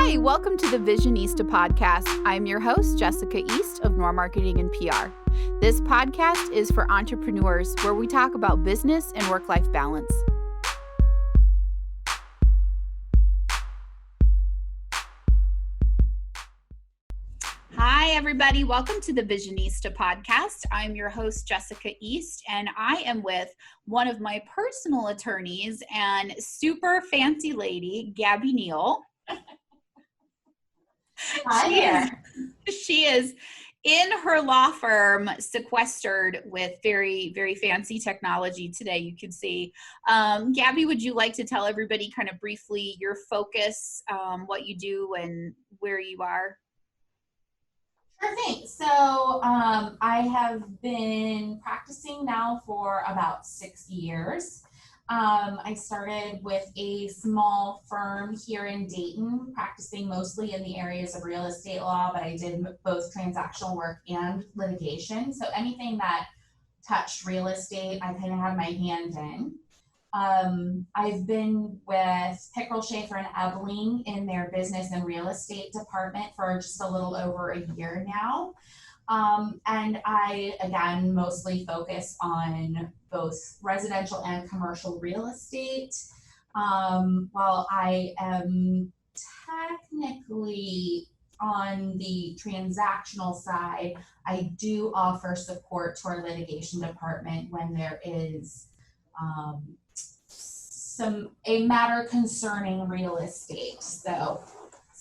Hi, welcome to the Visionista podcast. I'm your host, Jessica East of Noir Marketing and PR. This podcast is for entrepreneurs where we talk about business and work-life balance. Hi, everybody. Welcome to the Visionista podcast. I'm your host, Jessica East, and I am with one of my personal attorneys and super fancy lady, Gaby Neal. Hi. She is in her law firm, sequestered with very, very fancy technology today, you can see. Gaby, would you like to tell everybody kind of briefly your focus, what you do and where you are? Sure thing. So I have been practicing now for about 6 years. I started with a small firm here in Dayton, practicing mostly in the areas of real estate law, but I did both transactional work and litigation. So anything that touched real estate, I kind of had my hand in. I've been with Pickrell, Schaefer, and Ebeling in their business and real estate department for just a little over a year now. And I, again, mostly focus on both residential and commercial real estate. While I am technically on the transactional side, I do offer support to our litigation department when there is a matter concerning real estate. So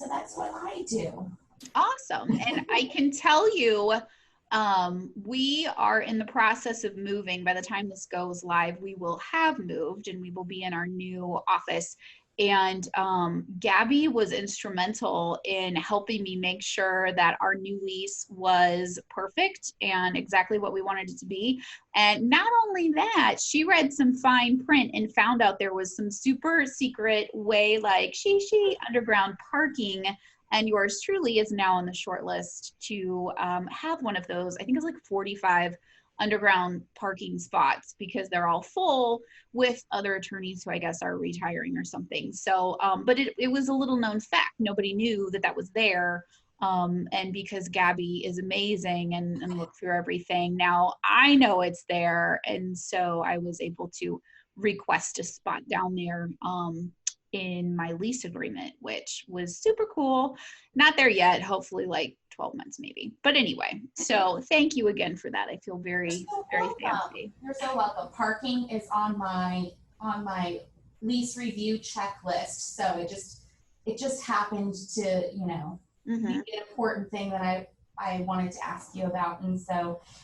that's what I do. Awesome. And I can tell you, we are in the process of moving. By the time this goes live, we will have moved and we will be in our new office. And Gaby was instrumental in helping me make sure that our new lease was perfect and exactly what we wanted it to be. And not only that, she read some fine print and found out there was some super secret way, like she underground parking. And yours truly is now on the short list to have one of those. I think it's like 45 underground parking spots because they're all full with other attorneys who I guess are retiring or something. So, but it was a little known fact. Nobody knew that was there. And because Gaby is amazing and looked through everything, now I know it's there. And so I was able to request a spot down there in my lease agreement, which was super cool. Not there yet, hopefully like 12 months maybe. But anyway, so thank you again for that. I feel very, very fancy. You're so welcome. Parking is on my lease review checklist. So it just happened to, be an important thing that I wanted to ask you about. And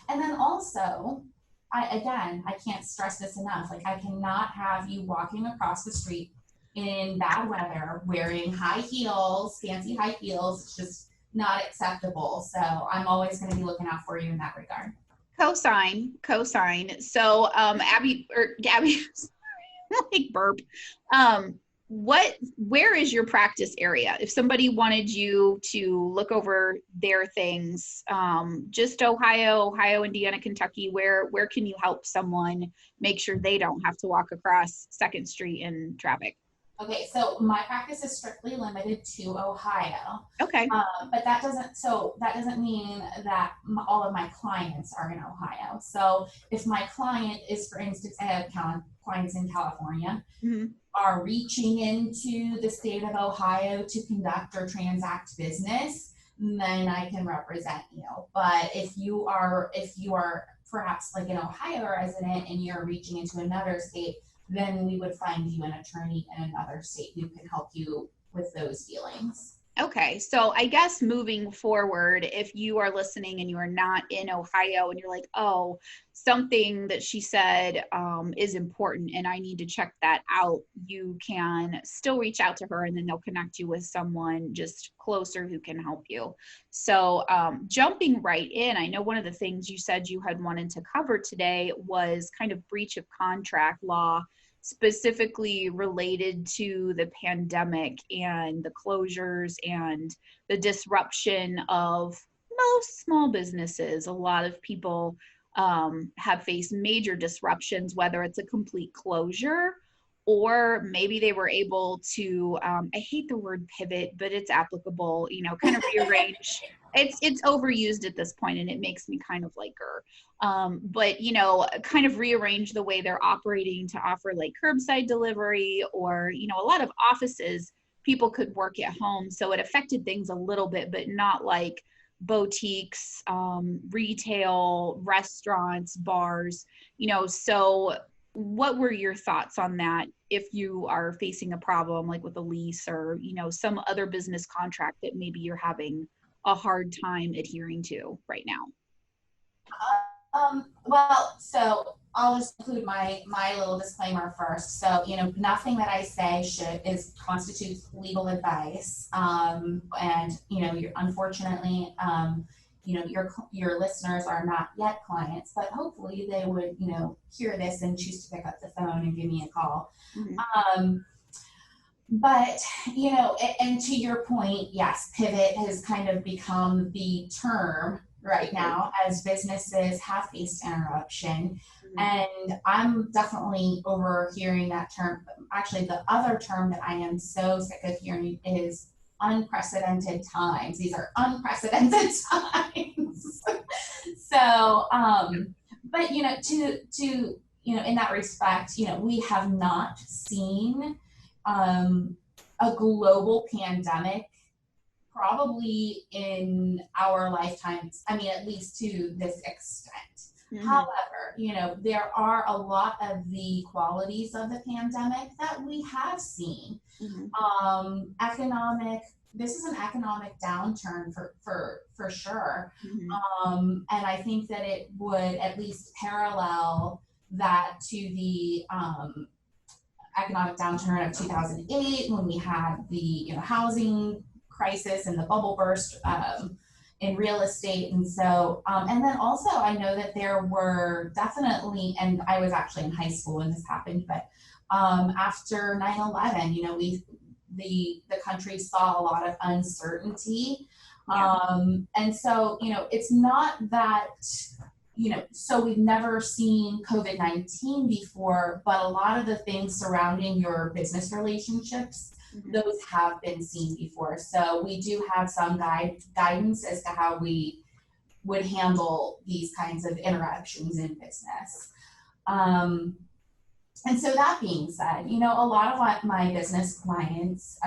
then also, I can't stress this enough. Like, I cannot have you walking across the street in bad weather wearing high heels, fancy high heels. It's just not acceptable. So I'm always going to be looking out for you in that regard. Cosign. So Gaby, like burp. Where is your practice area? If somebody wanted you to look over their things, just Ohio, Indiana, Kentucky, where can you help someone make sure they don't have to walk across 2nd Street in traffic? Okay, so my practice is strictly limited to Ohio. Okay. But that doesn't mean that all of my clients are in Ohio. So if my client is, for instance, I have clients in California, are reaching into the state of Ohio to conduct or transact business, then I can represent you. But if you are perhaps like an Ohio resident and you're reaching into another state, then we would find you an attorney in another state who can help you with those dealings. Okay, so I guess moving forward, if you are listening and you are not in Ohio and you're like, oh, something that she said is important and I need to check that out, you can still reach out to her and then they'll connect you with someone just closer who can help you. So jumping right in, I know one of the things you said you had wanted to cover today was kind of breach of contract law, specifically related to the pandemic and the closures and the disruption of most small businesses. A lot of people have faced major disruptions, whether it's a complete closure or maybe they were able to, I hate the word pivot, but it's applicable, you know, kind of rearrange. It's overused at this point and it makes me kind of like her. But, you know, kind of rearrange the way they're operating to offer like curbside delivery, or, you know, a lot of offices, people could work at home. So it affected things a little bit, but not like boutiques, retail, restaurants, bars, you know. So what were your thoughts on that if you are facing a problem like with a lease, or, you know, some other business contract that maybe you're having a hard time adhering to right now? Well, so I'll just include my little disclaimer first. So, you know, nothing that I say constitutes legal advice. And you know, unfortunately, you know, your listeners are not yet clients, but hopefully they would, you know, hear this and choose to pick up the phone and give me a call. Mm-hmm. But, you know, and to your point, yes, pivot has kind of become the term right now as businesses have faced interruption. Mm-hmm. And I'm definitely overhearing that term. Actually, the other term that I am so sick of hearing is unprecedented times. These are unprecedented times. So, but, you know, to, you know, in that respect, you know, we have not seen a global pandemic probably in our lifetimes. I mean, at least to this extent. Mm-hmm. However, you know, there are a lot of the qualities of the pandemic that we have seen. Mm-hmm. This is an economic downturn for sure. Mm-hmm. And I think that it would at least parallel that to the economic downturn of 2008, when we had the, you know, housing crisis and the bubble burst in real estate. And so, and then also I know that there were definitely, and I was actually in high school when this happened, but after 9/11, you know, the country saw a lot of uncertainty. Yeah. And so, you know, it's not that, you know, so we've never seen COVID-19 before, but a lot of the things surrounding your business relationships, mm-hmm. those have been seen before. So we do have some guidance as to how we would handle these kinds of interruptions in business. And so that being said, you know, a lot of my business clients,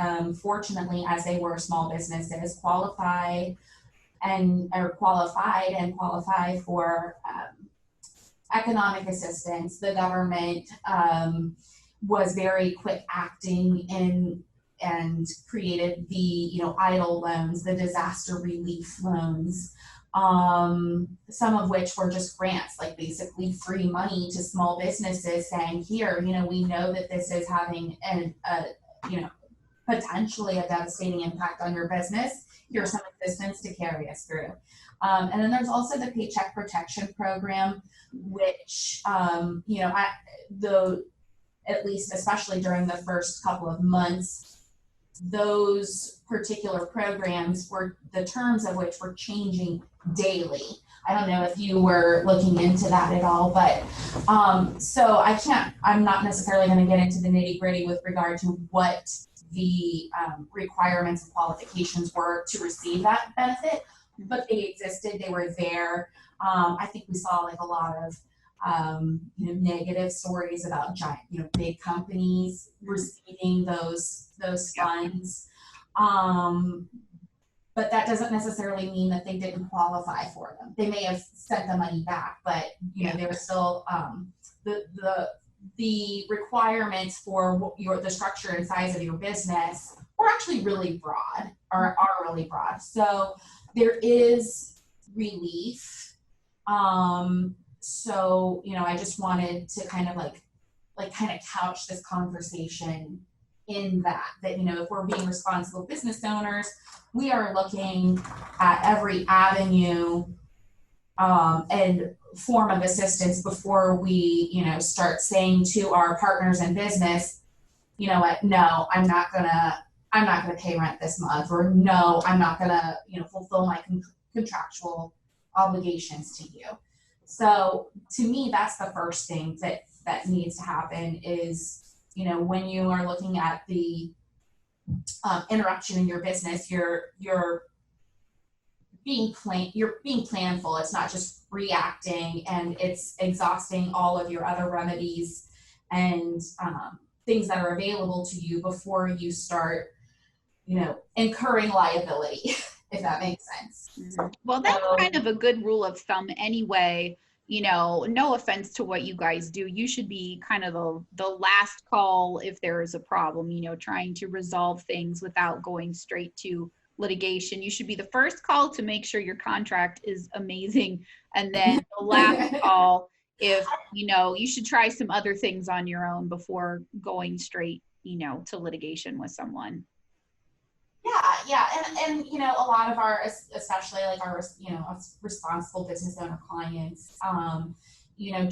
fortunately, as they were small businesses, qualified and qualify for economic assistance. The government was very quick acting and created the, you know, EIDL loans, the disaster relief loans, some of which were just grants, like basically free money to small businesses, saying, here, you know, we know that this is having you know, potentially a devastating impact on your business. Here's some assistance to carry us through. And then there's also the Paycheck Protection Program, which, you know, at least especially during the first couple of months, those particular programs were, the terms of which were changing daily. I don't know if you were looking into that at all, but so I'm not necessarily going to get into the nitty gritty with regard to what the requirements and qualifications were to receive that benefit, but they existed, they were there. I think we saw like a lot of you know, negative stories about giant, you know, big companies receiving those funds. But that doesn't necessarily mean that they didn't qualify for them. They may have sent the money back, but you know, they were still the requirements for the structure and size of your business were actually really broad, or are really broad. So there is relief. So, you know, I just wanted to kind of kind of couch this conversation in that, you know, if we're being responsible business owners, we are looking at every avenue and form of assistance before we, you know, start saying to our partners in business, you know what, no, I'm not gonna pay rent this month, or no, I'm not gonna, you know, fulfill my contractual obligations to you. So to me, that's the first thing that needs to happen is, you know, when you are looking at the interruption in your business, you're being planful. It's not just reacting, and it's exhausting all of your other remedies and things that are available to you before you start, you know, incurring liability, if that makes sense. Mm-hmm. Well, that's kind of a good rule of thumb anyway. You know, no offense to what you guys do. You should be kind of the last call if there is a problem, you know, trying to resolve things without going straight to litigation. You should be the first call to make sure your contract is amazing. And then the last call if, you know, you should try some other things on your own before going straight, you know, to litigation with someone. Yeah, and you know, a lot of our, especially like our, you know, responsible business owner clients, you know,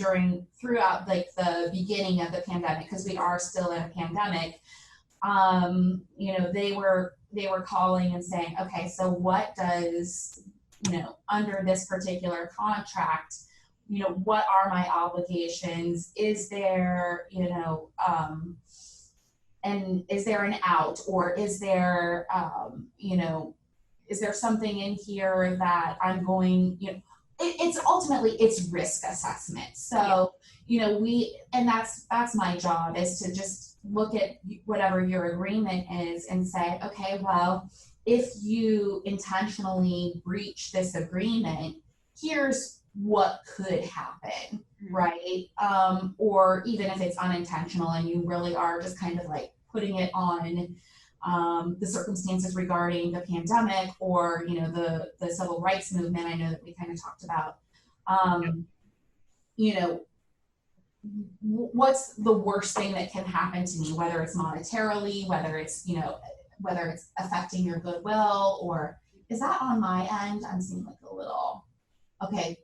throughout like the beginning of the pandemic, because we are still in a pandemic, you know, they were calling and saying, okay, so what does, you know, under this particular contract, you know, what are my obligations? Is there, you know, and is there an out, or is there, you know, is there something in here that I'm going, you know, it's ultimately it's risk assessment. So, you know, and that's my job, is to just look at whatever your agreement is and say, okay, well, if you intentionally breach this agreement, here's what could happen, right? Or even if it's unintentional and you really are just kind of like putting it on the circumstances regarding the pandemic, or, you know, the civil rights movement, I know that we kind of talked about, you know, what's the worst thing that can happen to me, whether it's monetarily, whether it's, you know, whether it's affecting your goodwill, or is that on my end? I'm seeing like a little, okay,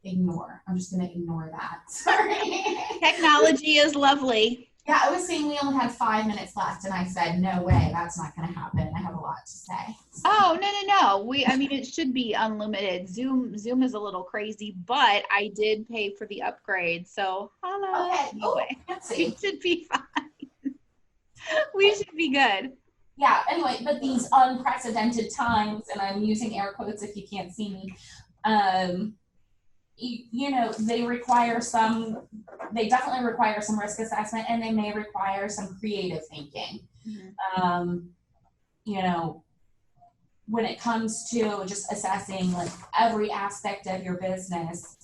ignore. I'm just going to ignore that. Sorry. Technology is lovely. Yeah, I was saying we only had 5 minutes left, and I said, no way, that's not going to happen. I have a lot to say. Oh, no. I mean, it should be unlimited. Zoom is a little crazy, but I did pay for the upgrade. So, hello. Okay. Anyway, let's see. We should be fine. We should be good. Yeah, anyway, but these unprecedented times, and I'm using air quotes if you can't see me, you know, they definitely require some risk assessment, and they may require some creative thinking. Mm-hmm. You know, when it comes to just assessing like every aspect of your business,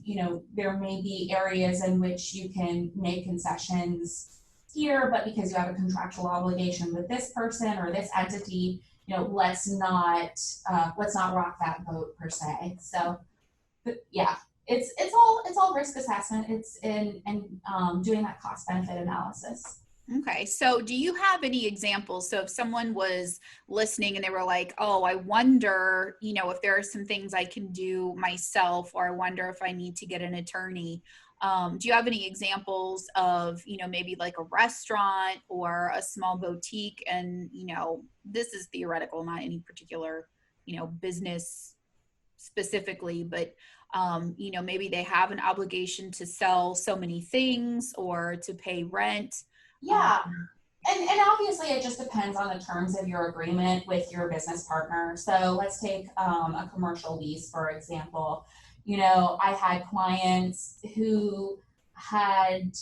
you know, there may be areas in which you can make concessions here, but because you have a contractual obligation with this person or this entity, you know, let's not rock that boat per se. So, but yeah, it's all risk assessment. It's in doing that cost benefit analysis. Okay, so do you have any examples? So if someone was listening and they were like, oh, I wonder, you know, if there are some things I can do myself, or I wonder if I need to get an attorney. Do you have any examples of, you know, maybe like a restaurant or a small boutique? And, you know, this is theoretical, not any particular, you know, business specifically, but you know, maybe they have an obligation to sell so many things or to pay rent. Yeah. And obviously it just depends on the terms of your agreement with your business partner. So let's take a commercial lease, for example. You know, I had clients who had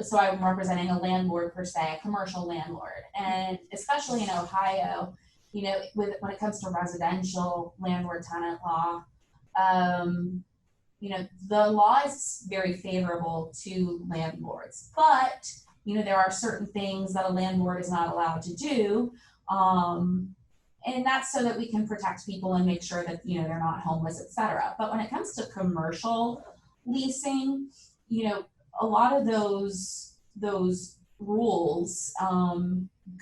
so I'm representing a landlord per se, a commercial landlord. And especially in Ohio, you know, when it comes to residential landlord-tenant law, you know, the law is very favorable to landlords, but, you know, there are certain things that a landlord is not allowed to do. And that's so that we can protect people and make sure that, you know, they're not homeless, et cetera. But when it comes to commercial leasing, you know, a lot of those rules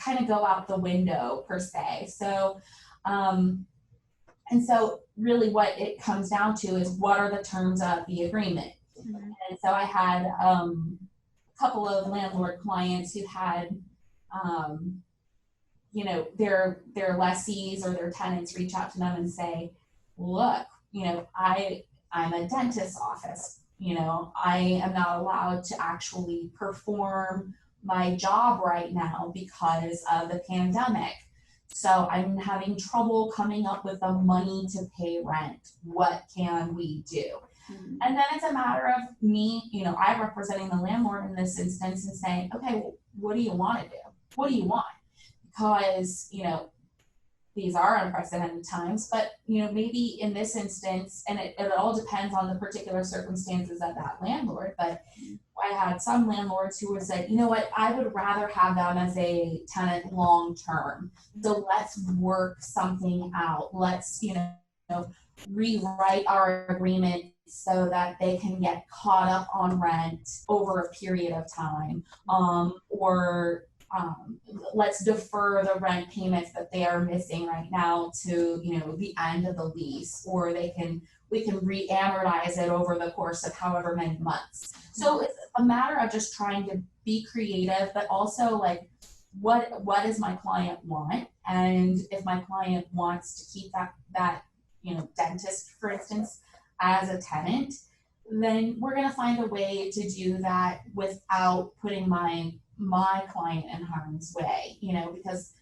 kind of go out the window per se. So, and so really what it comes down to is what are the terms of the agreement. Mm-hmm. And so I had a couple of landlord clients who had, you know, their lessees or their tenants reach out to them and say, look, you know, I'm a dentist's office. I am not allowed to actually perform my job right now because of the pandemic. So I'm having trouble coming up with the money to pay rent. What can we do? Mhm. And then it's a matter of me, I representing the landlord in this instance and saying, okay, well, what do you want to do? What do you want? Because, these are unprecedented times, but maybe in this instance, and it all depends on the particular circumstances of that landlord, but I had some landlords who would say, you know what, I would rather have them as a tenant long term. So let's work something out. Let's, rewrite our agreement so that they can get caught up on rent over a period of time. Or let's defer the rent payments that they are missing right now to the end of the lease, or we can re-amortize it over the course of however many months. So it's a matter of just trying to be creative, but also like what does my client want? And if my client wants to keep that dentist, for instance, as a tenant, then we're going to find a way to do that without putting my client in harm's way, because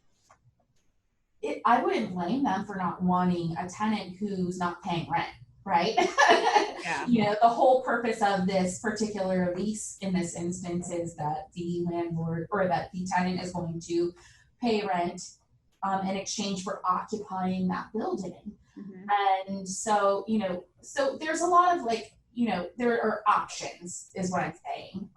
I wouldn't blame them for not wanting a tenant who's not paying rent, right? Yeah. The whole purpose of this particular lease in this instance is that the landlord or that the tenant is going to pay rent in exchange for occupying that building. Mm-hmm. And so, so there's a lot of there are options is what I'm saying.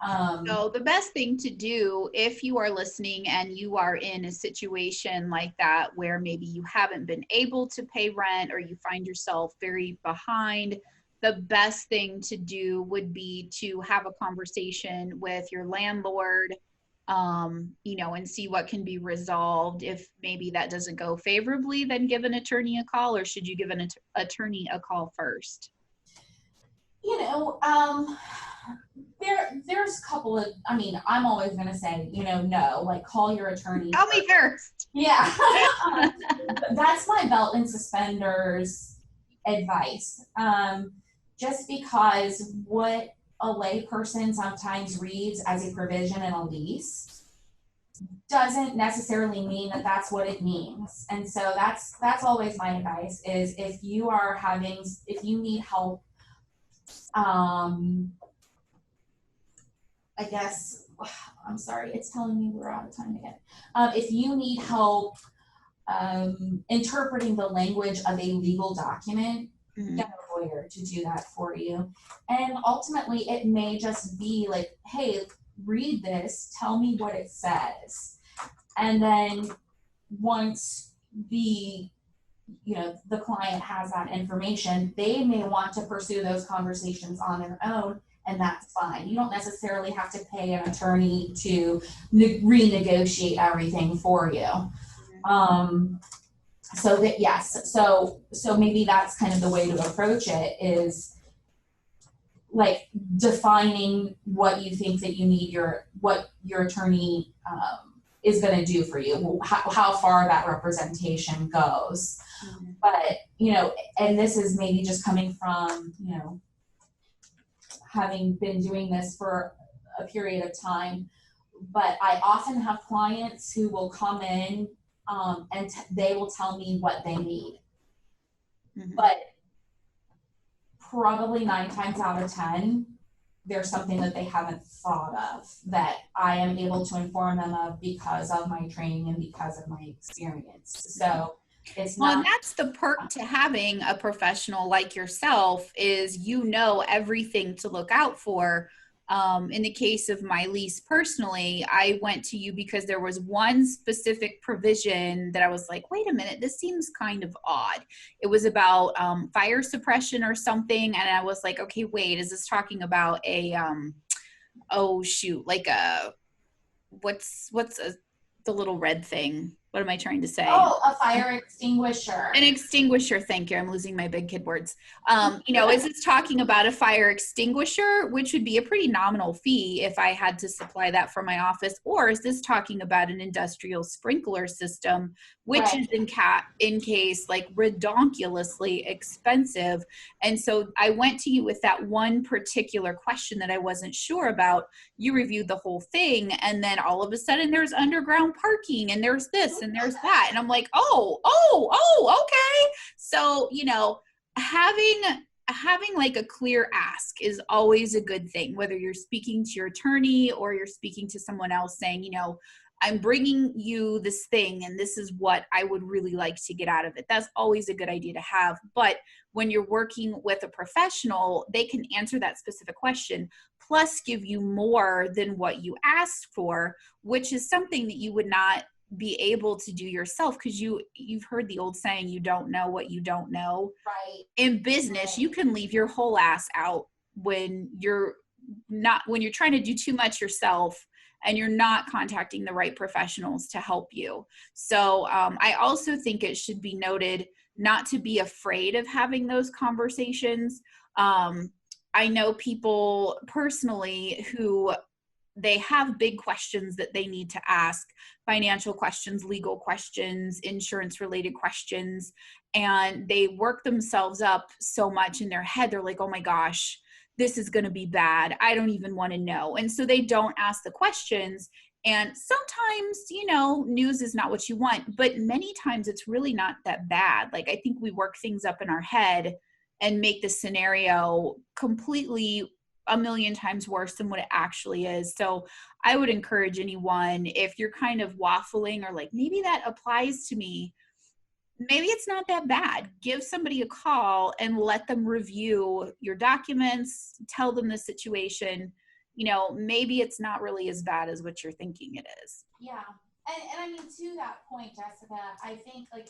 So the best thing to do if you are listening and you are in a situation like that where maybe you haven't been able to pay rent or you find yourself very behind, the best thing to do would be to have a conversation with your landlord, and see what can be resolved. If maybe that doesn't go favorably, then give an attorney a call, or should you give an attorney a call first? There's a couple of, I'm always going to say, no, like call your attorney. Call me first. Yeah. That's my belt and suspenders advice. Just because what a layperson sometimes reads as a provision in a lease doesn't necessarily mean that that's what it means. And so that's always my advice is if you need help, I guess, I'm sorry, it's telling me we're out of time again. If you need help interpreting the language of a legal document, get a lawyer to do that for you. And ultimately, it may just be like, hey, read this, tell me what it says. And then once the client has that information, they may want to pursue those conversations on their own, and that's fine. You don't necessarily have to pay an attorney to renegotiate everything for you. So that, yes, so maybe that's kind of the way to approach it, is like defining what you think that you need what your attorney is going to do for you, how far that representation goes. But, and this is maybe just coming from, having been doing this for a period of time, but I often have clients who will come in and they will tell me what they need. But probably 9 times out of 10, there's something that they haven't thought of that I am able to inform them of because of my training and because of my experience. So it's not. Well, and that's the perk to having a professional like yourself, is everything to look out for. In the case of my lease personally, I went to you because there was one specific provision that I was like, wait a minute, this seems kind of odd. It was about fire suppression or something. And I was like, okay, wait, is this talking about a, what's the little red thing? What am I trying to say? Oh, a fire extinguisher. An extinguisher, thank you. I'm losing my big kid words. Is this talking about a fire extinguisher, which would be a pretty nominal fee if I had to supply that for my office? Or is this talking about an industrial sprinkler system, which Right. is in case like redonkulously expensive? And so I went to you with that one particular question that I wasn't sure about. You reviewed the whole thing, and then all of a sudden there's underground parking and there's this and there's that. And I'm like, okay. So, having like a clear ask is always a good thing, whether you're speaking to your attorney or you're speaking to someone else saying, I'm bringing you this thing and this is what I would really like to get out of it. That's always a good idea to have. But when you're working with a professional, they can answer that specific question, plus give you more than what you asked for, which is something that you would not be able to do yourself, because you've heard the old saying, you don't know what you don't know. Right. In business, you can leave your whole ass out when you're trying to do too much yourself and you're not contacting the right professionals to help you. So I also think it should be noted not to be afraid of having those conversations. I know people personally who they have big questions that they need to ask, financial questions, legal questions, insurance related questions, and they work themselves up so much in their head. They're like, oh my gosh, this is going to be bad. I don't even want to know. And so they don't ask the questions. And sometimes, news is not what you want, but many times it's really not that bad. Like, I think we work things up in our head and make the scenario completely a million times worse than what it actually is. So I would encourage anyone, if you're kind of waffling or like, maybe that applies to me, maybe it's not that bad. Give somebody a call and let them review your documents, tell them the situation. Maybe it's not really as bad as what you're thinking it is. Yeah. And I mean, to that point, Jessica, I think like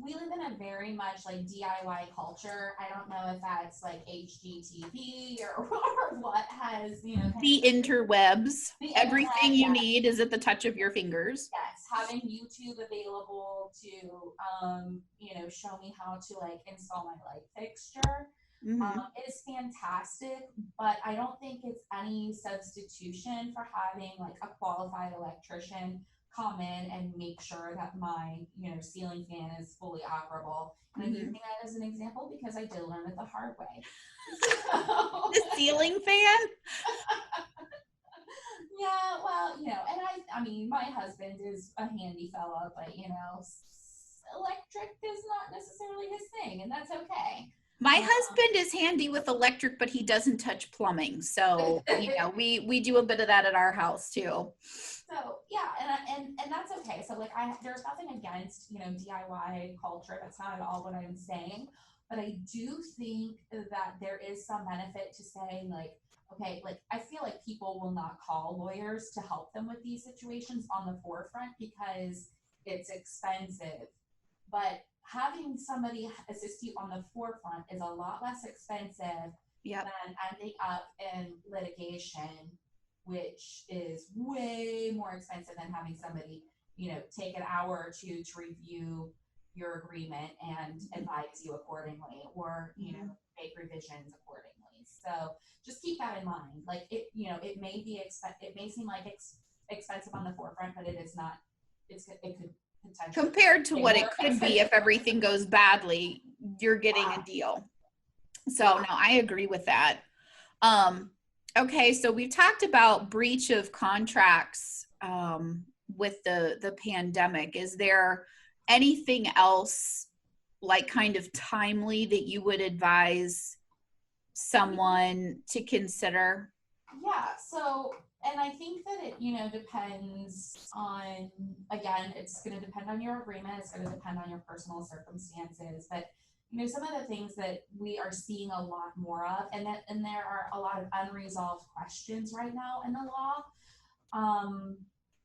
we live in a very much like DIY culture. I don't know if that's like HGTV or what has, the interwebs. Everything you yes. need is at the touch of your fingers. Yes, having YouTube available to, show me how to like install my light fixture is fantastic, but I don't think it's any substitution for having like a qualified electrician come in and make sure that my ceiling fan is fully operable. And I'm using that as an example because I did learn it the hard way. The ceiling fan? Yeah, well, and I mean, my husband is a handy fella, but electric is not necessarily his thing, and that's okay. My husband is handy with electric, but he doesn't touch plumbing. So, we do a bit of that at our house too. So yeah, and that's okay. So like there's nothing against, DIY culture. That's not at all what I'm saying. But I do think that there is some benefit to saying like, okay, like I feel like people will not call lawyers to help them with these situations on the forefront because it's expensive. But having somebody assist you on the forefront is a lot less expensive than ending up in litigation, which is way more expensive than having somebody, take an hour or two to review your agreement and advise you accordingly, or, make revisions accordingly. So just keep that in mind. Like it may seem like expensive on the forefront, but it is not. It could potentially compared to what it could be if everything goes badly, you're getting a deal. So no, I agree with that. Okay, so we've talked about breach of contracts with the pandemic. Is there anything else like kind of timely that you would advise someone to consider? Yeah, so, and I think that it, depends on, again, it's going to depend on your agreement. It's going to depend on your personal circumstances. But, some of the things that we are seeing a lot more of, and there are a lot of unresolved questions right now in the law,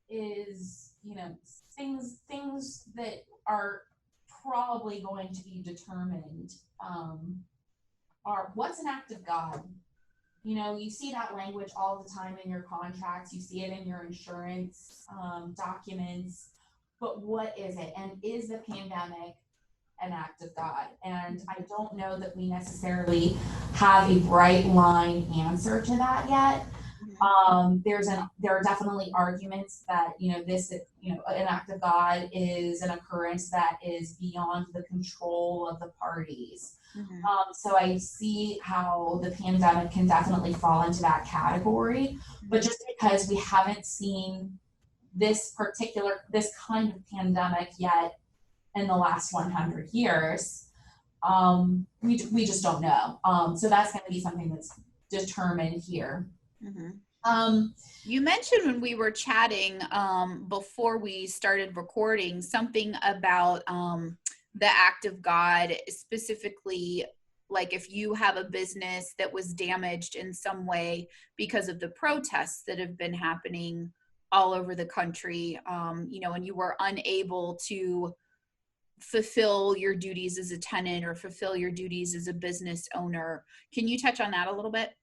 is, things that are probably going to be determined are what's an act of God. You see that language all the time in your contracts. You see it in your insurance documents. but what is it? And is the pandemic an act of God? And I don't know that we necessarily have a bright line answer to that yet. There are definitely arguments that, this, an act of God is an occurrence that is beyond the control of the parties. So I see how the pandemic can definitely fall into that category, but just because we haven't seen this kind of pandemic yet in the last 100 years, we just don't know. So that's going to be something that's determined here. You mentioned when we were chatting before we started recording something about the act of God, specifically like if you have a business that was damaged in some way because of the protests that have been happening all over the country, and you were unable to fulfill your duties as a tenant or fulfill your duties as a business owner. Can you touch on that a little bit?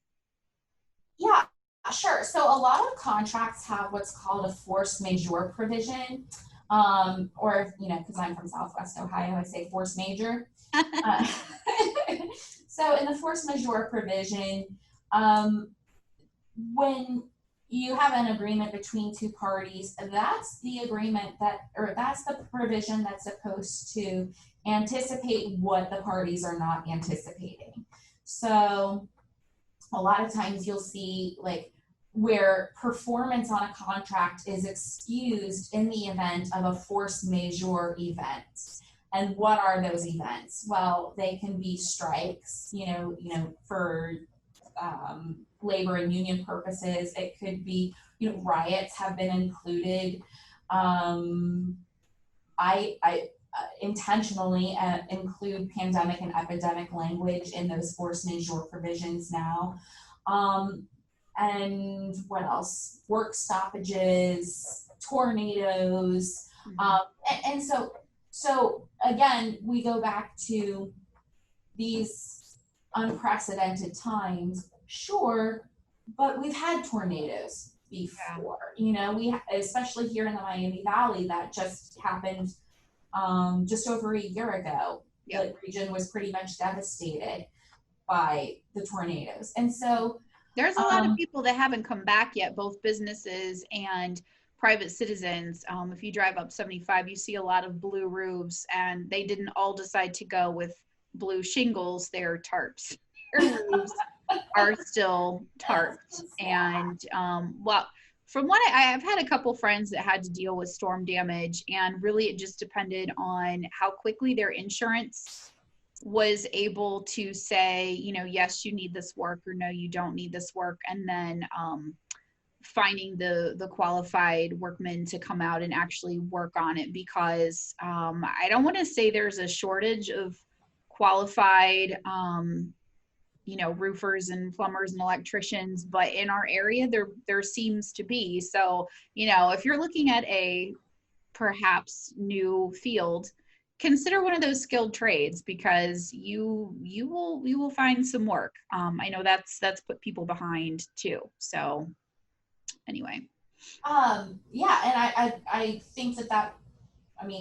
Yeah, sure. So a lot of contracts have what's called a force majeure provision, or, because I'm from Southwest Ohio, I say force major. So in the force majeure provision, when you have an agreement between two parties, that's the agreement that's the provision that's supposed to anticipate what the parties are not anticipating. So a lot of times you'll see where performance on a contract is excused in the event of a force majeure event. And what are those events? Well, they can be strikes, for labor and union purposes. It could be, riots have been included. I intentionally include pandemic and epidemic language in those force majeure provisions now. And what else? Work stoppages, tornadoes. And so again, we go back to these unprecedented times, sure, but we've had tornadoes before. We especially here in the Miami Valley, that just happened just over a year ago. The region was pretty much devastated by the tornadoes. And so there's a lot of people that haven't come back yet, both businesses and private citizens. If you drive up 75, you see a lot of blue roofs, and they didn't all decide to go with blue shingles. They're tarps. Their roofs are still tarps. And from what I've had a couple friends that had to deal with storm damage, and really it just depended on how quickly their insurance was able to say, yes, you need this work, or no, you don't need this work. And then finding the qualified workmen to come out and actually work on it, because I don't want to say there's a shortage of qualified roofers and plumbers and electricians, but in our area there seems to be. So if you're looking at a perhaps new field, consider one of those skilled trades, because you will find some work. I know that's put people behind too. So anyway. Yeah, and I think that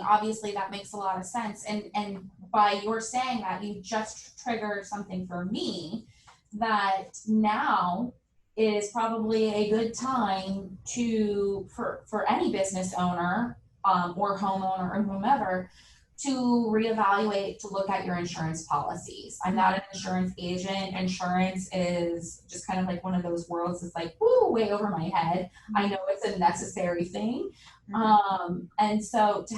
obviously that makes a lot of sense. And by your saying that, you just triggered something for me, that now is probably a good time for any business owner or homeowner or whomever to reevaluate, to look at your insurance policies. I'm not an insurance agent. Insurance is just kind of like one of those worlds that's like, woo, way over my head. I know it's a necessary thing. And so to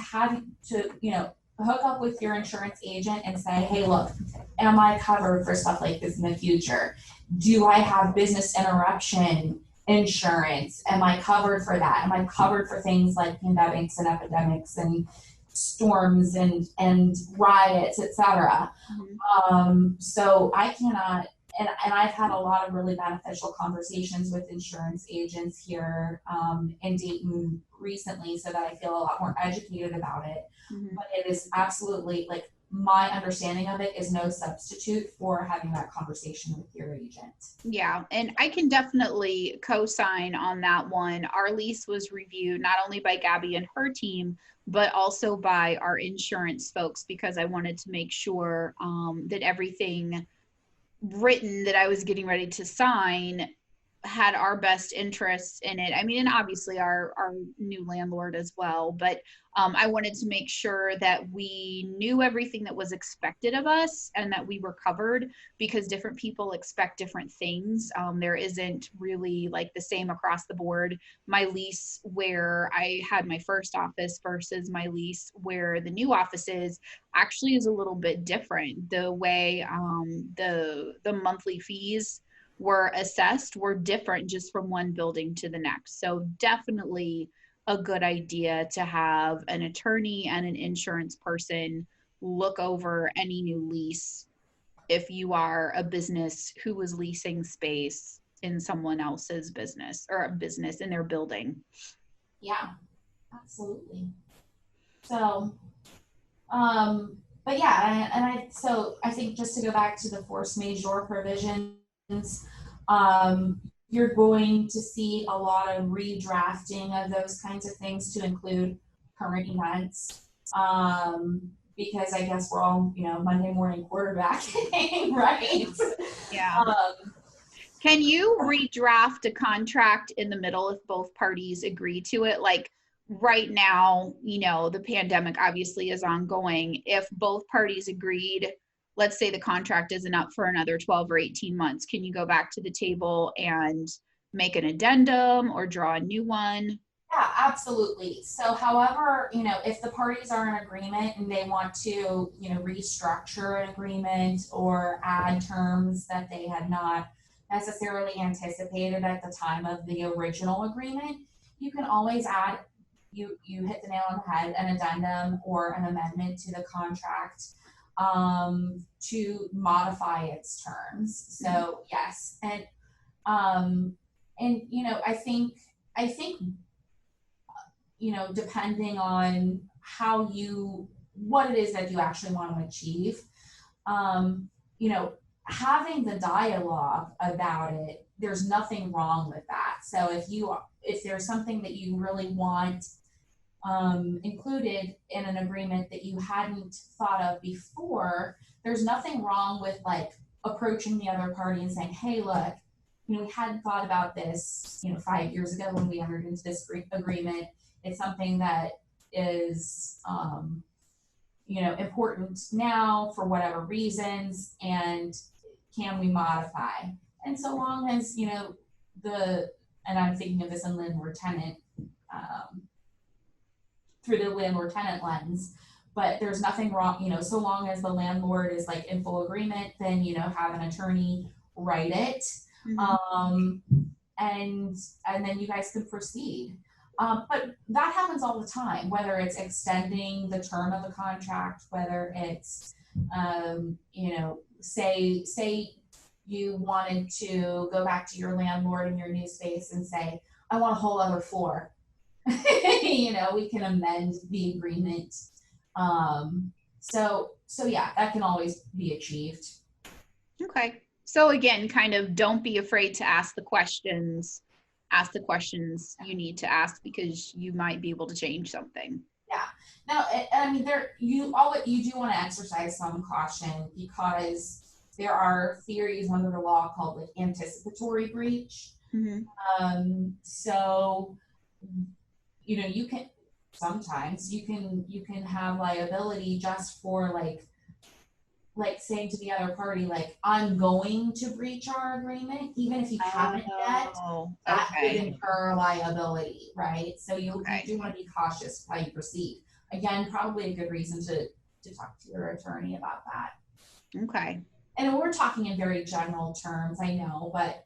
hook up with your insurance agent and say, hey, look, am I covered for stuff like this in the future? Do I have business interruption insurance? Am I covered for that? Am I covered for things like pandemics and epidemics and storms and riots, etc.? So I cannot, and I've had a lot of really beneficial conversations with insurance agents here in Dayton recently, so that I feel a lot more educated about it. But it is absolutely, like, my understanding of it is no substitute for having that conversation with your agent. Yeah, and I can definitely co-sign on that one. Our lease was reviewed not only by Gabby and her team, but also by our insurance folks, because I wanted to make sure that everything written that I was getting ready to sign had our best interests in it. I mean, and obviously our new landlord as well, but I wanted to make sure that we knew everything that was expected of us and that we were covered, because different people expect different things. There isn't really like the same across the board. My lease where I had my first office versus my lease where the new office is actually is a little bit different. The way the monthly fees were assessed were different just from one building to the next. So definitely a good idea to have an attorney and an insurance person look over any new lease if you are a business who is leasing space in someone else's business or a business in their building. Yeah, absolutely. So, but yeah, so I think just to go back to the force majeure provisions, you're going to see a lot of redrafting of those kinds of things to include current events. Because I guess we're all, Monday morning quarterbacking, right? Yeah. Can you redraft a contract in the middle if both parties agree to it? Like right now, the pandemic obviously is ongoing. If both parties agreed, let's say the contract isn't up for another 12 or 18 months, can you go back to the table and make an addendum or draw a new one? Yeah, absolutely. So, however, if the parties are in agreement and they want to, restructure an agreement or add terms that they had not necessarily anticipated at the time of the original agreement, you can always add, you hit the nail on the head, an addendum or an amendment to the contract to modify its terms. So yes, and I think depending on what it is that you actually want to achieve, having the dialogue about it, there's nothing wrong with that. So if there's something that you really want included in an agreement that you hadn't thought of before, there's nothing wrong with like approaching the other party and saying, hey, look, we hadn't thought about this, 5 years ago when we entered into this agreement. It's something that is, important now for whatever reasons, and can we modify? And so long as, and I'm thinking of this in landlord-tenant, through the landlord-tenant lens, but there's nothing wrong, so long as the landlord is like in full agreement, then, have an attorney write it. And then you guys can proceed. But that happens all the time, whether it's extending the term of the contract, whether it's, say you wanted to go back to your landlord in your new space and say, I want a whole other floor. We can amend the agreement. So yeah, that can always be achieved. Okay. So again, kind of don't be afraid to ask the questions. Ask the questions you need to ask because you might be able to change something. Yeah. Now, I mean, you do want to exercise some caution because there are theories under the law called like anticipatory breach. So, you can sometimes you can have liability just for like saying to the other party, like, I'm going to breach our agreement, even if you haven't yet, that could incur liability, right? So you do want to be cautious how you proceed. Again, probably a good reason to talk to your attorney about that. Okay. And we're talking in very general terms, I know, but,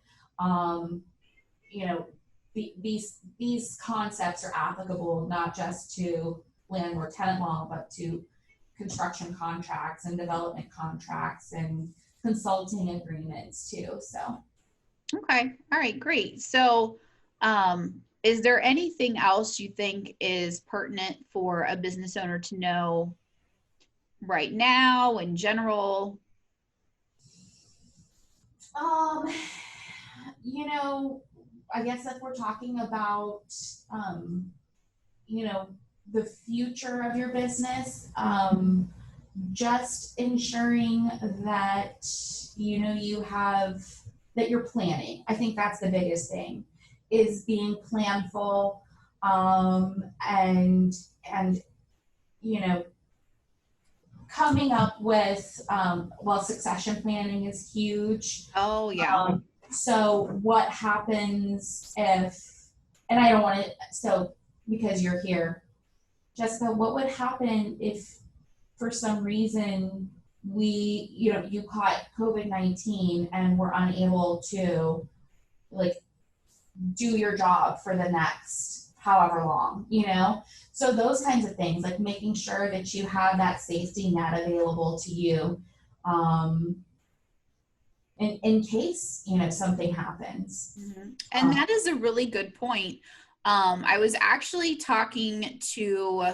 these concepts are applicable not just to landlord-tenant law, but to construction contracts and development contracts and consulting agreements too. So okay, all right, great. So is there anything else you think is pertinent for a business owner to know right now in general? Um, you know, I guess if we're talking about, um, you know, the future of your business, just ensuring that, you know, you have, that you're planning. I think that's the biggest thing, is being planful, and, you know, coming up with, well, succession planning is huge. Oh yeah. So what happens if, and I don't want to, so because you're here, Jessica, what would happen if for some reason we, you know, you caught COVID-19 and were unable to like do your job for the next however long, you know? So those kinds of things, like making sure that you have that safety net available to you, um, in case, you know, something happens. And that is a really good point. I was actually talking to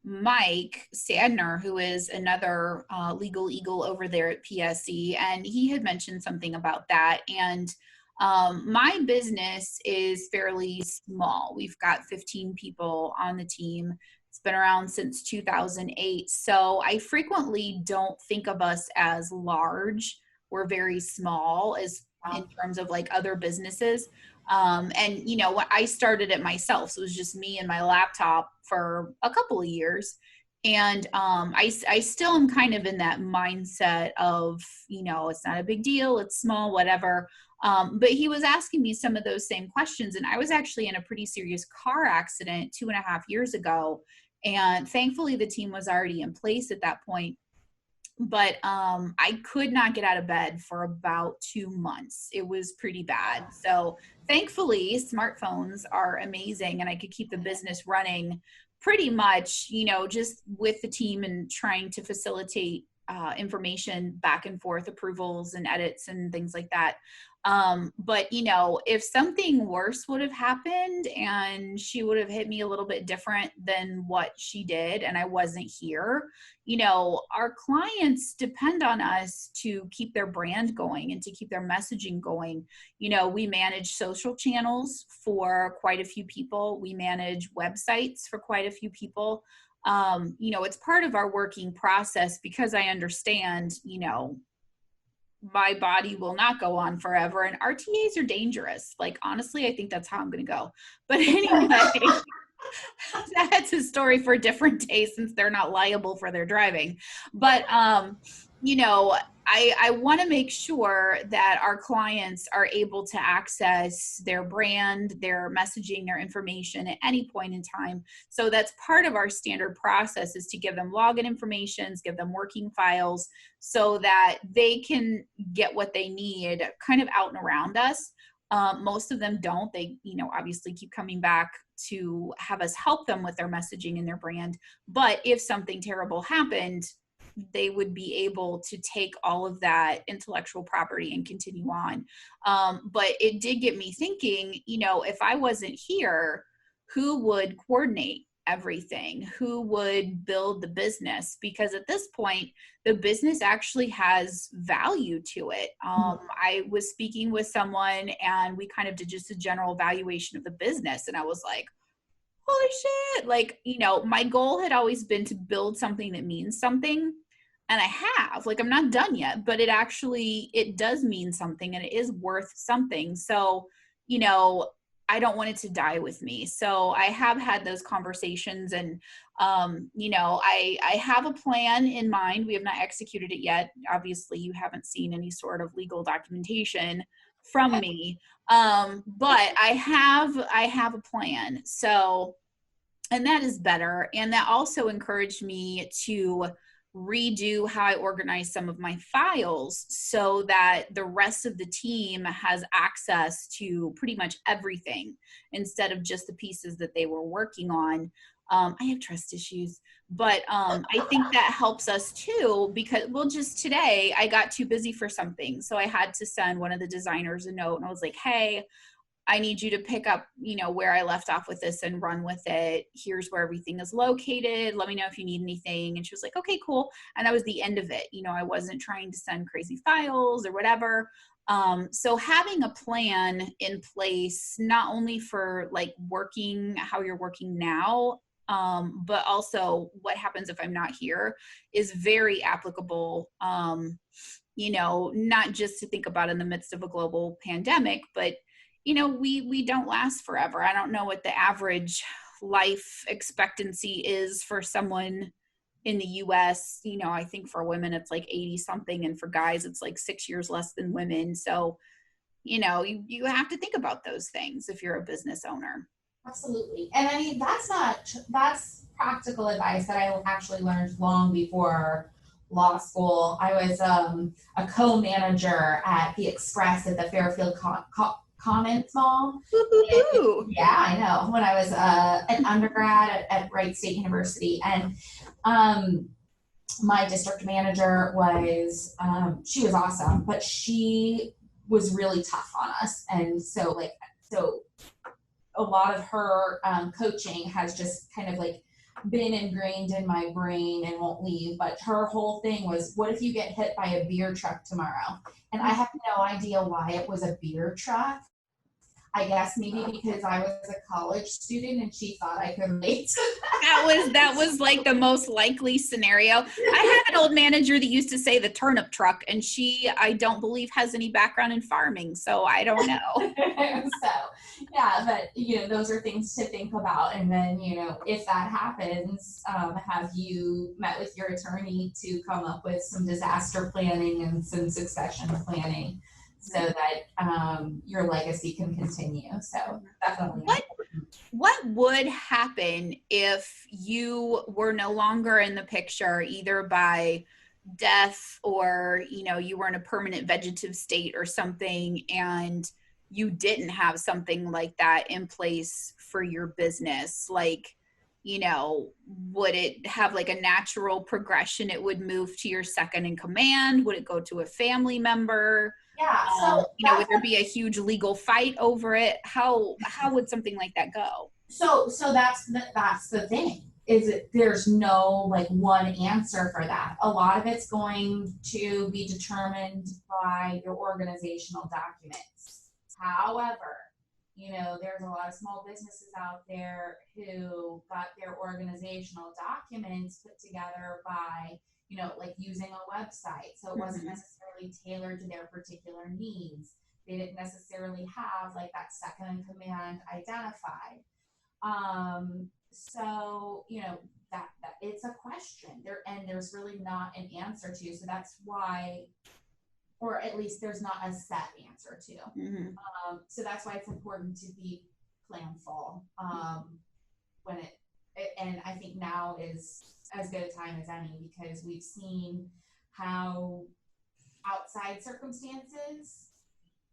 Mike Sadner, who is another legal eagle over there at PSE, and he had mentioned something about that. And my business is fairly small. We've got 15 people on the team. It's been around since 2008. So I frequently don't think of us as large. We're very small as in terms of like other businesses. And you know, when I started it myself, so it was just me and my laptop for a couple of years. And I still am kind of in that mindset of, you know, it's not a big deal, it's small, whatever. But he was asking me some of those same questions. And I was actually in a pretty serious car accident 2.5 years ago. And thankfully, the team was already in place at that point. But I could not get out of bed for about 2 months. It was pretty bad. So thankfully, smartphones are amazing, and I could keep the business running pretty much, you know, just with the team and trying to facilitate information back and forth, approvals and edits and things like that. But you know, if something worse would have happened and she would have hit me a little bit different than what she did, and I wasn't here, you know, our clients depend on us to keep their brand going and to keep their messaging going. You know, we manage social channels for quite a few people. We manage websites for quite a few people. You know, it's part of our working process because I understand, you know, my body will not go on forever and RTAs are dangerous. Like, honestly, I think that's how I'm going to go. But anyway, that's a story for a different day since they're not liable for their driving. But, you know, I want to make sure that our clients are able to access their brand, their messaging, their information at any point in time. So that's part of our standard process, is to give them login information, give them working files so that they can get what they need kind of out and around us. Most of them don't. They, you know, obviously keep coming back to have us help them with their messaging and their brand. But if something terrible happened, they would be able to take all of that intellectual property and continue on. But it did get me thinking, you know, if I wasn't here, who would coordinate everything? Who would build the business? Because at this point, the business actually has value to it. I was speaking with someone and we kind of did just a general evaluation of the business. And I was like, holy shit. Like, you know, my goal had always been to build something that means something. And I have, like, I'm not done yet, but it does mean something and it is worth something. So, you know, I don't want it to die with me. So I have had those conversations and, you know, I have a plan in mind. We have not executed it yet. Obviously you haven't seen any sort of legal documentation from me. But I have a plan. So, and that is better. And that also encouraged me to redo how I organize some of my files so that the rest of the team has access to pretty much everything instead of just the pieces that they were working on. I have trust issues, but I think that helps us too, because, well, just today I got too busy for something. So I had to send one of the designers a note and I was like, hey, I need you to pick up, where I left off with this and run with it. Here's where everything is located. Let me know if you need anything. And she was like, okay, cool. And that was the end of it. I wasn't trying to send crazy files or whatever. So having a plan in place, not only for like working, how you're working now, but also what happens if I'm not here, is very applicable. Not just to think about in the midst of a global pandemic, but we don't last forever. I don't know what the average life expectancy is for someone in the US. I think for women it's like 80 something, and for guys it's like 6 years less than women. So, you have to think about those things if you're a business owner. Absolutely. And I mean, that's practical advice that I actually learned long before law school. I was a co-manager at the Express at the Fairfield Commons Mall. Yeah, I know. When I was an undergrad at Wright State University, and my district manager was, she was awesome, but she was really tough on us. And so a lot of her coaching has just kind of like been ingrained in my brain and won't leave. But her whole thing was, what if you get hit by a beer truck tomorrow? And I have no idea why it was a beer truck. I guess maybe because I was a college student and she thought I could relate. That was like the most likely scenario. I had an old manager that used to say the turnip truck, and she, I don't believe, has any background in farming, so I don't know. So yeah, but those are things to think about. And then if that happens, have you met with your attorney to come up with some disaster planning and some succession planning, so that your legacy can continue. So definitely. What would happen if you were no longer in the picture, either by death or, you were in a permanent vegetative state or something, and you didn't have something like that in place for your business? Like, would it have like a natural progression? It would move to your second in command? Would it go to a family member? Yeah. So would there be a huge legal fight over it? How would something like that go? So that's the thing, is that there's no like one answer for that. A lot of it's going to be determined by your organizational documents. However, there's a lot of small businesses out there who got their organizational documents put together by like using a website. So it wasn't necessarily tailored to their particular needs. They didn't necessarily have like that second in command identified. So, that it's a question there, and there's really not an answer to. So that's why, or at least there's not a set answer to. So that's why it's important to be planful, when and I think now is as good a time as any, because we've seen how outside circumstances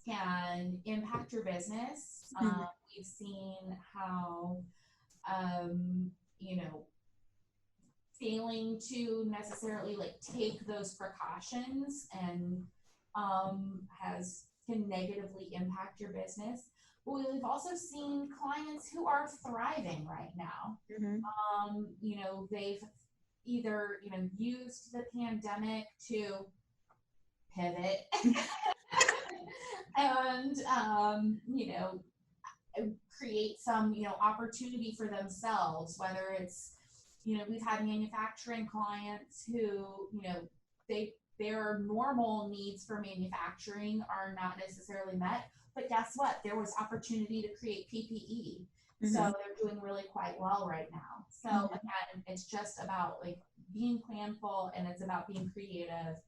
can impact your business. We've seen how, failing to necessarily like take those precautions and can negatively impact your business. But we've also seen clients who are thriving right now. They've either used the pandemic to pivot and create some opportunity for themselves, whether it's we've had manufacturing clients who their normal needs for manufacturing are not necessarily met, but guess what, there was opportunity to create PPE. So they're doing really quite well right now. So again, it's just about like being planful, and it's about being creative,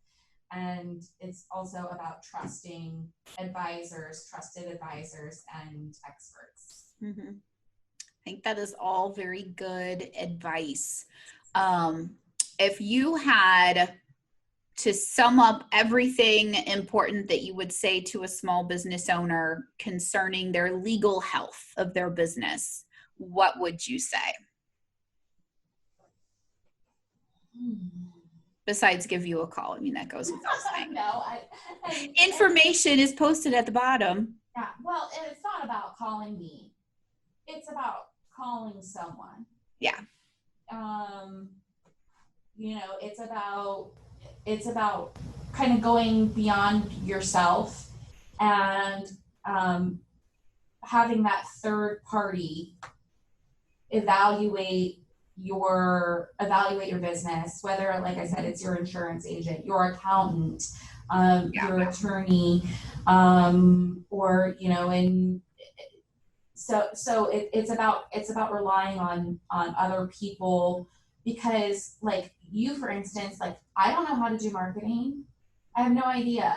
and it's also about trusting trusted advisors and experts. I think that is all very good advice. If you had to sum up everything important that you would say to a small business owner concerning their legal health of their business, what would you say? Besides give you a call. I mean, that goes without saying. No, Information is posted at the bottom. Yeah. Well, and it's not about calling me. It's about calling someone. Yeah. You know, it's about kind of going beyond yourself and having that third party evaluate your business, whether, like I said, it's your insurance agent, your accountant, your attorney, or, you know, and so it's about relying on other people, because like you, for instance, like I don't know how to do marketing. I have no idea.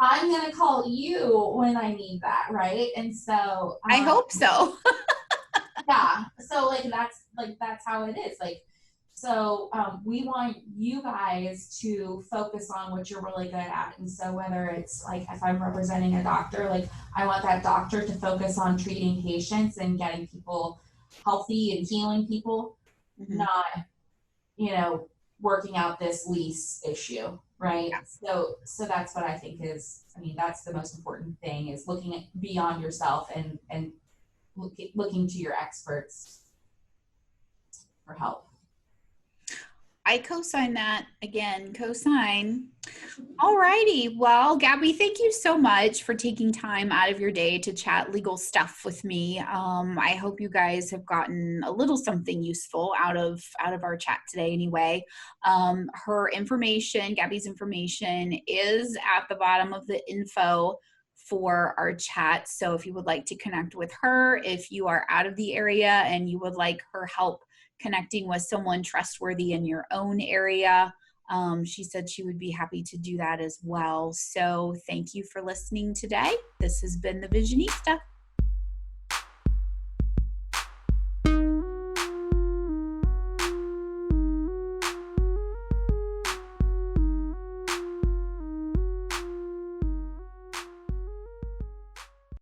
I'm gonna call you when I need that, right? And so I hope so. yeah, so that's how it is. Like, so we want you guys to focus on what you're really good at. And so whether it's like, if I'm representing a doctor, like I want that doctor to focus on treating patients and getting people healthy and healing people, not, you know, working out this lease issue, right? Yeah. So that's what I think is, I mean, that's the most important thing, is looking at beyond yourself and looking to your experts for help. I co-sign that. Again, co-sign. All righty. Well, Gabby, thank you so much for taking time out of your day to chat legal stuff with me. I hope you guys have gotten a little something useful out of our chat today anyway. Her information, Gabby's information, is at the bottom of the info for our chat. So if you would like to connect with her, if you are out of the area and you would like her help connecting with someone trustworthy in your own area, she said she would be happy to do that as well. So thank you for listening today. This has been the Visionista.